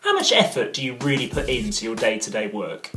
How much effort do you really put into your day-to-day work?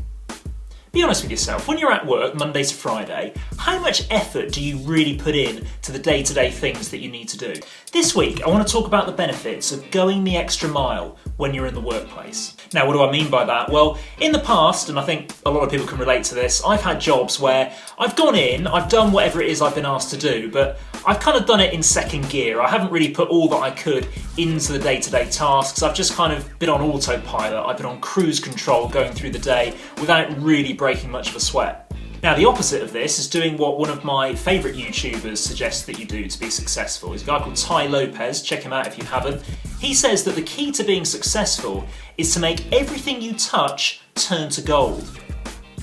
Be honest with yourself, when you're at work Monday to Friday, how much effort do you really put in to the day-to-day things that you need to do? This week, I want to talk about the benefits of going the extra mile when you're in the workplace. Now, what do I mean by that? Well, in the past, and I think a lot of people can relate to this, I've had jobs where I've gone in, I've done whatever it is I've been asked to do, but I've kind of done it in second gear. I haven't really put all that I could into the day-to-day tasks. I've just kind of been on autopilot. I've been on cruise control going through the day without really breaking much of a sweat. Now, the opposite of this is doing what one of my favourite YouTubers suggests that you do to be successful. He's a guy called Tai Lopez. Check him out if you haven't. He says that the key to being successful is to make everything you touch turn to gold.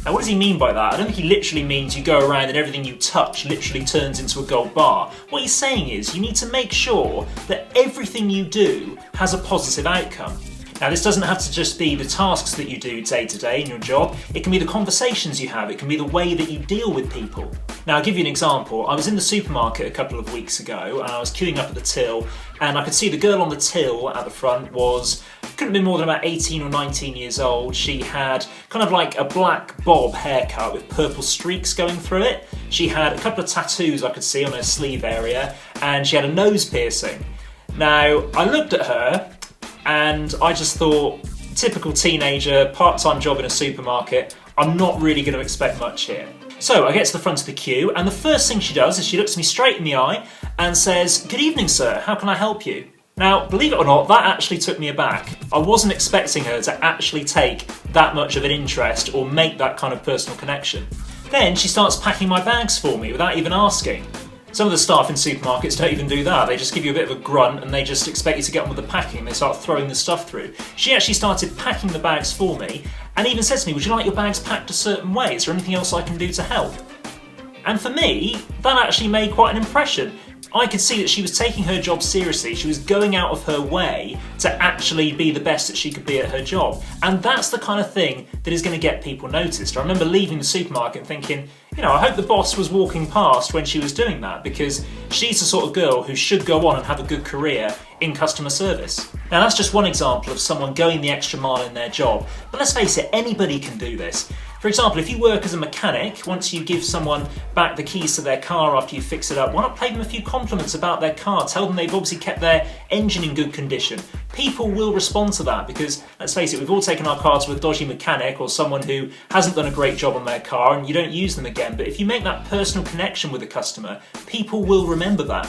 Now, what does he mean by that? I don't think he literally means you go around and everything you touch literally turns into a gold bar. What he's saying is you need to make sure that everything you do has a positive outcome. Now, this doesn't have to just be the tasks that you do day to day in your job. It can be the conversations you have. It can be the way that you deal with people. Now, I'll give you an example. I was in the supermarket a couple of weeks ago and I was queuing up at the till, and I could see the girl on the till at the front couldn't have been more than about 18 or 19 years old. She had kind of like a black bob haircut with purple streaks going through it. She had a couple of tattoos I could see on her sleeve area, and she had a nose piercing. Now, I looked at her and I just thought, typical teenager, part-time job in a supermarket, I'm not really going to expect much here. So I get to the front of the queue, and the first thing she does is she looks me straight in the eye and says, "Good evening, sir, how can I help you?" Now, believe it or not, that actually took me aback. I wasn't expecting her to actually take that much of an interest or make that kind of personal connection. Then she starts packing my bags for me without even asking. Some of the staff in supermarkets don't even do that. They just give you a bit of a grunt and they just expect you to get on with the packing and they start throwing the stuff through. She actually started packing the bags for me and even said to me, "Would you like your bags packed a certain way? Is there anything else I can do to help?" And for me, that actually made quite an impression. I could see that she was taking her job seriously. She was going out of her way to actually be the best that she could be at her job. And that's the kind of thing that is going to get people noticed. I remember leaving the supermarket thinking, I hope the boss was walking past when she was doing that, because she's the sort of girl who should go on and have a good career in customer service. Now, that's just one example of someone going the extra mile in their job. But let's face it, anybody can do this. For example, if you work as a mechanic, once you give someone back the keys to their car after you fix it up, why not pay them a few compliments about their car? Tell them they've obviously kept their engine in good condition. People will respond to that because, let's face it, we've all taken our car to a dodgy mechanic or someone who hasn't done a great job on their car and you don't use them again. But if you make that personal connection with the customer, people will remember that.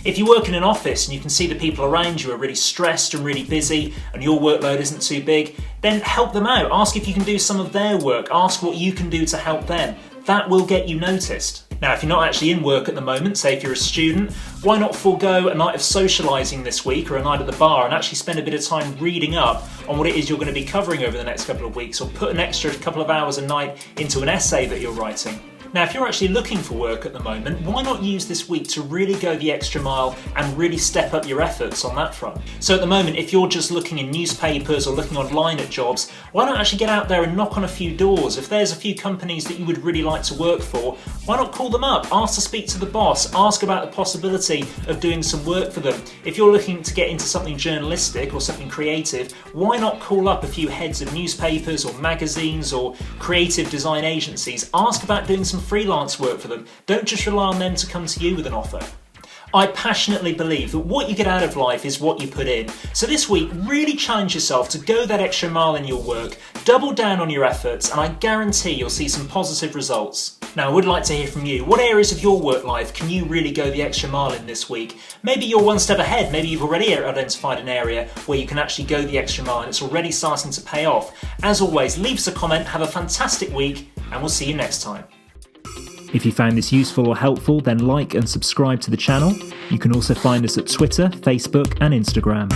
If you work in an office and you can see the people around you are really stressed and really busy and your workload isn't too big, then help them out. Ask if you can do some of their work. Ask what you can do to help them. That will get you noticed. Now, if you're not actually in work at the moment, say if you're a student, why not forego a night of socialising this week or a night at the bar and actually spend a bit of time reading up on what it is you're going to be covering over the next couple of weeks, or put an extra couple of hours a night into an essay that you're writing. Now, if you're actually looking for work at the moment, why not use this week to really go the extra mile and really step up your efforts on that front? So at the moment, if you're just looking in newspapers or looking online at jobs, why not actually get out there and knock on a few doors? If there's a few companies that you would really like to work for, why not call them up? Ask to speak to the boss. Ask about the possibility of doing some work for them. If you're looking to get into something journalistic or something creative, why not call up a few heads of newspapers or magazines or creative design agencies? Ask about doing some freelance work for them. Don't just rely on them to come to you with an offer. I passionately believe that what you get out of life is what you put in. So this week, really challenge yourself to go that extra mile in your work, double down on your efforts, and I guarantee you'll see some positive results. Now, I would like to hear from you. What areas of your work life can you really go the extra mile in this week? Maybe you're one step ahead. Maybe you've already identified an area where you can actually go the extra mile and it's already starting to pay off. As always, leave us a comment, have a fantastic week, and we'll see you next time. If you found this useful or helpful, then like and subscribe to the channel. You can also find us at Twitter, Facebook and Instagram.